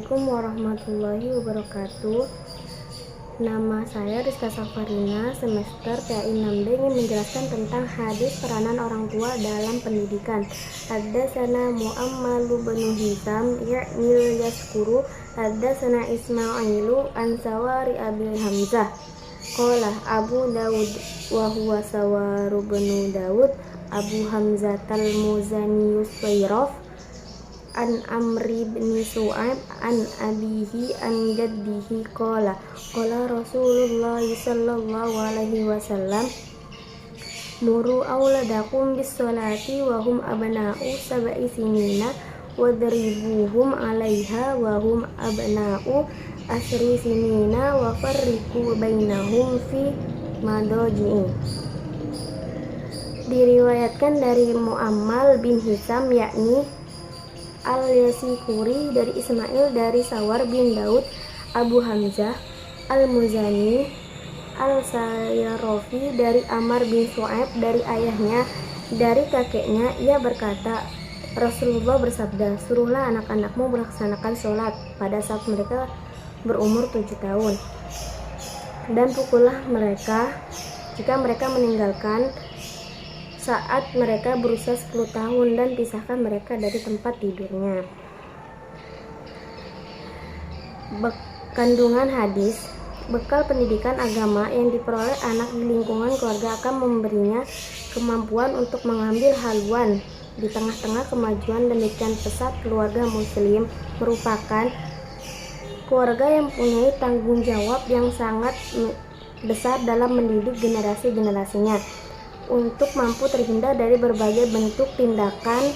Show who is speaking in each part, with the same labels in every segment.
Speaker 1: Assalamualaikum warahmatullahi wabarakatuh. Nama saya Rizka Safarina, semester PAI 6D, ingin menjelaskan tentang hadis peranan orang tua dalam pendidikan. Haddatsana Mu'ammalu bin Hisam ya'nil yaskuru haddatsana Ismailu an Sawari Abi Hamzah qala Abu Dawud wa huwa Sawaru bin Dawud Abu Hamzah al-Muzani Yusayrof an Amri bin Su'aib an abihi an jaddihi qala Rasulullah sallallahu alaihi wasallam muru auladakum bis salati wa hum abna'u sab'i sinina wadribuhum 'alaiha wa hum abna'u asri sinina wa farriqu bainahum fi madaji'in. Diriwayatkan dari Mu'ammal bin Hisam yakni Al-Yasikuri dari Ismail dari Sawar bin Daud Abu Hamzah Al-Muzani Al-Sayyarofi dari Amr bin Su'aib dari ayahnya dari kakeknya. Ia berkata, Rasulullah bersabda, suruhlah anak-anakmu melaksanakan sholat pada saat mereka berumur 7 tahun dan pukullah mereka jika mereka meninggalkan saat mereka berusia 10 tahun dan pisahkan mereka dari tempat tidurnya. Kandungan hadis. Bekal pendidikan agama yang diperoleh anak di lingkungan keluarga akan memberinya kemampuan untuk mengambil haluan di tengah-tengah kemajuan. Demikian pesat keluarga muslim merupakan keluarga yang mempunyai tanggung jawab yang sangat besar dalam mendidik generasi-generasinya untuk mampu terhindar dari berbagai bentuk tindakan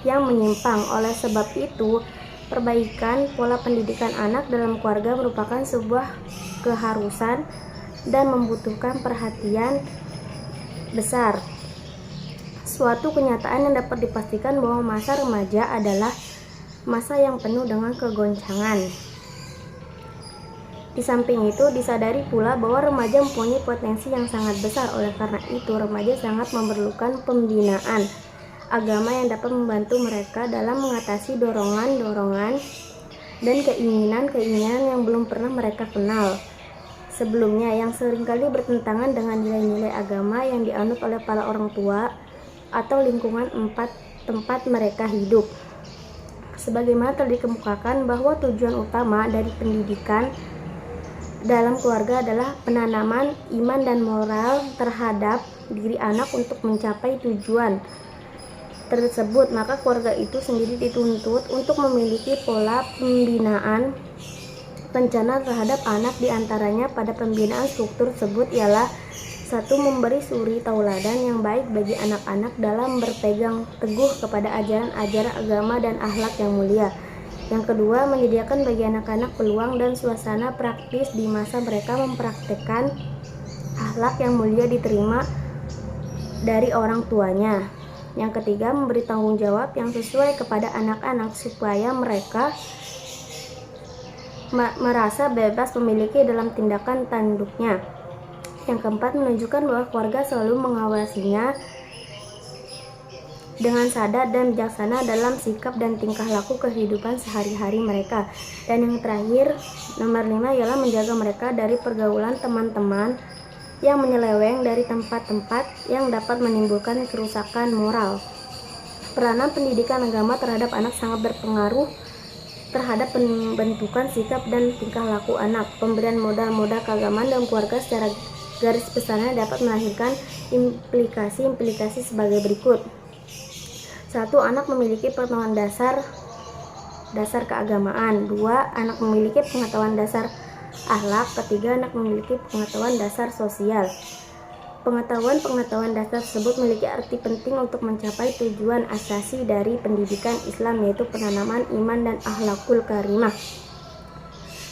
Speaker 1: yang menyimpang. Oleh sebab itu, perbaikan pola pendidikan anak dalam keluarga merupakan sebuah keharusan dan membutuhkan perhatian besar. Suatu kenyataan yang dapat dipastikan bahwa masa remaja adalah masa yang penuh dengan kegoncangan. Di samping itu, disadari pula bahwa remaja mempunyai potensi yang sangat besar. Oleh karena itu, remaja sangat memerlukan pembinaan agama yang dapat membantu mereka dalam mengatasi dorongan-dorongan dan keinginan-keinginan yang belum pernah mereka kenal sebelumnya, yang seringkali bertentangan dengan nilai-nilai agama yang dianut oleh para orang tua atau lingkungan tempat mereka hidup. Sebagaimana telah dikemukakan bahwa tujuan utama dari pendidikan dalam keluarga adalah penanaman iman dan moral terhadap diri anak untuk mencapai tujuan tersebut, maka keluarga itu sendiri dituntut untuk memiliki pola pembinaan rencana terhadap anak. Diantaranya pada pembinaan struktur tersebut ialah 1. Memberi suri tauladan yang baik bagi anak-anak dalam berpegang teguh kepada ajaran-ajaran agama dan akhlak yang mulia. Yang kedua, menyediakan bagi anak-anak peluang dan suasana praktis di masa mereka mempraktekkan akhlak yang mulia diterima dari orang tuanya. Yang ketiga, memberi tanggung jawab yang sesuai kepada anak-anak supaya mereka merasa bebas memiliki dalam tindakan tanduknya. Yang keempat, menunjukkan bahwa keluarga selalu mengawasinya dengan sadar dan bijaksana dalam sikap dan tingkah laku kehidupan sehari-hari mereka. Dan yang terakhir, nomor 5, ialah menjaga mereka dari pergaulan teman-teman yang menyeleweng dari tempat-tempat yang dapat menimbulkan kerusakan moral. Peranan pendidikan agama terhadap anak sangat berpengaruh terhadap pembentukan sikap dan tingkah laku anak. Pemberian modal-modal keagamaan dalam keluarga secara garis besarnya dapat melahirkan implikasi-implikasi sebagai berikut. 1. Anak memiliki pengetahuan dasar keagamaan. 2. Anak memiliki pengetahuan dasar akhlak. 3. Anak memiliki pengetahuan dasar sosial. Pengetahuan dasar tersebut memiliki arti penting untuk mencapai tujuan asasi dari pendidikan Islam, yaitu penanaman iman dan akhlakul karimah.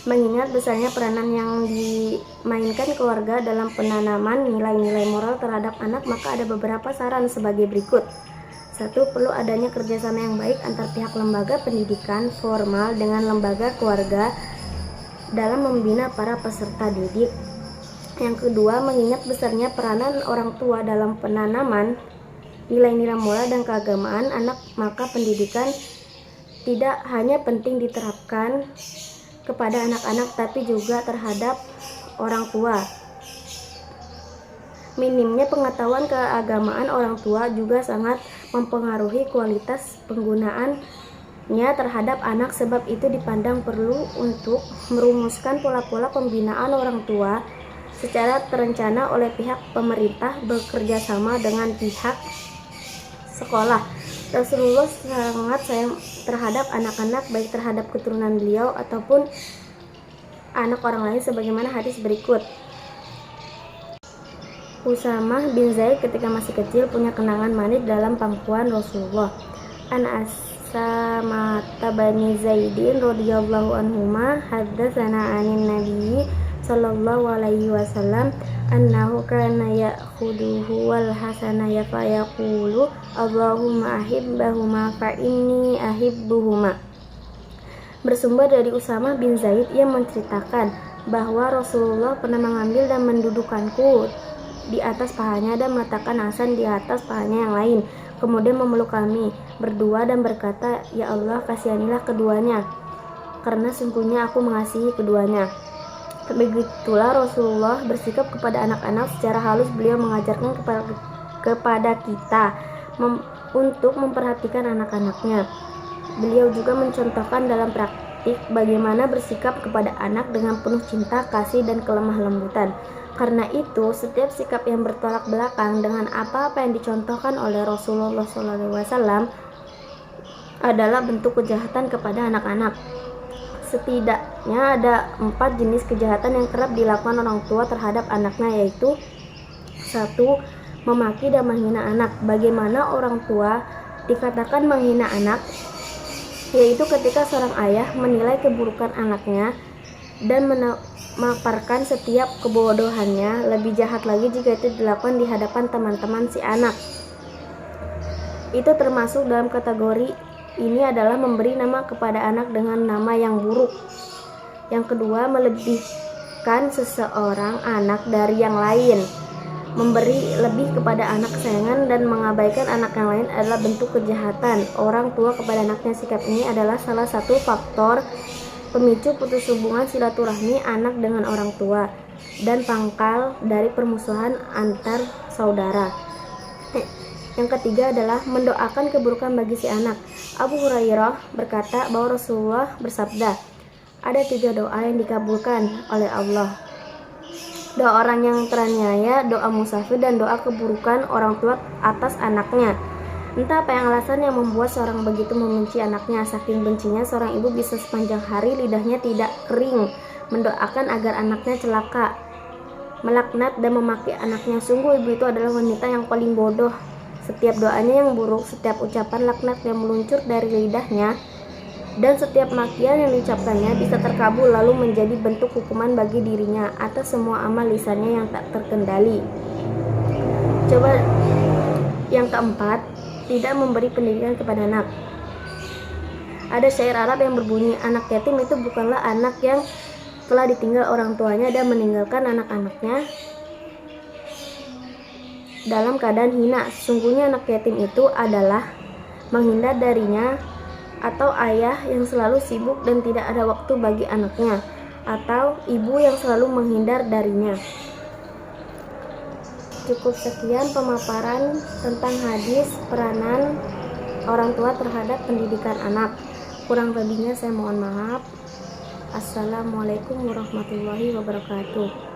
Speaker 1: Mengingat besarnya peranan yang dimainkan keluarga dalam penanaman nilai-nilai moral terhadap anak, maka ada beberapa saran sebagai berikut. 1. Perlu adanya kerjasama yang baik antar pihak lembaga pendidikan formal dengan lembaga keluarga dalam membina para peserta didik. Yang kedua, mengingat besarnya peranan orang tua dalam penanaman nilai-nilai moral dan keagamaan anak, maka pendidikan tidak hanya penting diterapkan kepada anak-anak tapi juga terhadap orang tua. Minimnya pengetahuan keagamaan orang tua juga sangat mempengaruhi kualitas penggunaannya terhadap anak. Sebab itu dipandang perlu untuk merumuskan pola-pola pembinaan orang tua secara terencana oleh pihak pemerintah bekerja sama dengan pihak sekolah. Rasulullah sangat sayang terhadap anak-anak, baik terhadap keturunan beliau ataupun anak orang lain, sebagaimana hadis berikut. Usamah bin Zaid ketika masih kecil punya kenangan manis dalam pangkuan Rasulullah. An Asamata bani Zaidin radhiyallahu anhuma haddatsana anin nabiyyi sallallahu alaihi wasallam annahu kana ya'khuduhu wal hasana fa yaqulu Allahumma ahibbahuma fa inni ahibbuhuma. Bersumber dari Usamah bin Zaid, ia menceritakan bahwa Rasulullah pernah mengambil dan mendudukkanku di atas pahanya dan meletakkan Hasan di atas pahanya yang lain. Kemudian memeluk kami berdua dan berkata, "Ya Allah, kasihanilah keduanya, karena sungguhnya aku mengasihi keduanya." Begitulah Rasulullah bersikap kepada anak-anak. Secara halus beliau mengajarkan kepada kita untuk memperhatikan anak-anaknya. Beliau juga mencontohkan dalam praktik bagaimana bersikap kepada anak dengan penuh cinta, kasih, dan kelemah lembutan. Karena itu, setiap sikap yang bertolak belakang dengan apa-apa yang dicontohkan oleh Rasulullah SAW adalah bentuk kejahatan kepada anak-anak. Setidaknya ada 4 jenis kejahatan yang kerap dilakukan orang tua terhadap anaknya, yaitu 1. Memaki dan menghina anak. Bagaimana orang tua dikatakan menghina anak? Yaitu ketika seorang ayah menilai keburukan anaknya dan memaparkan setiap kebodohannya. Lebih jahat lagi jika itu dilakukan di hadapan teman-teman si anak. Itu termasuk dalam kategori ini adalah memberi nama kepada anak dengan nama yang buruk. Yang kedua, melebihkan seseorang anak dari yang lain. Memberi lebih kepada anak kesayangan dan mengabaikan anak yang lain adalah bentuk kejahatan orang tua kepada anaknya. Sikap ini adalah salah satu faktor pemicu putus hubungan silaturahmi anak dengan orang tua dan pangkal dari permusuhan antar saudara. Yang ketiga adalah mendoakan keburukan bagi si anak. Abu Hurairah berkata bahwa Rasulullah bersabda, ada 3 doa yang dikabulkan oleh Allah. Doa orang yang teraniaya, doa musafir, dan doa keburukan orang tua atas anaknya. Entah apa yang alasan yang membuat seorang begitu membenci anaknya. Saking bencinya, seorang ibu bisa sepanjang hari lidahnya tidak kering mendoakan agar anaknya celaka, melaknat dan memaki anaknya. Sungguh ibu itu adalah wanita yang paling bodoh. Setiap doanya yang buruk, setiap ucapan laknat yang meluncur dari lidahnya, dan setiap makian yang diucapkannya bisa terkabul lalu menjadi bentuk hukuman bagi dirinya atas semua amal lisannya yang tak terkendali. Coba yang keempat, tidak memberi pendidikan kepada anak. Ada syair Arab yang berbunyi, anak yatim itu bukanlah anak yang telah ditinggal orang tuanya dan meninggalkan anak-anaknya dalam keadaan hina. Sesungguhnya anak yatim itu adalah menghindar darinya, atau ayah yang selalu sibuk dan tidak ada waktu bagi anaknya, atau ibu yang selalu menghindar darinya. Cukup sekian pemaparan tentang hadis peranan orang tua terhadap pendidikan anak. Kurang lebihnya saya mohon maaf. Assalamualaikum warahmatullahi wabarakatuh.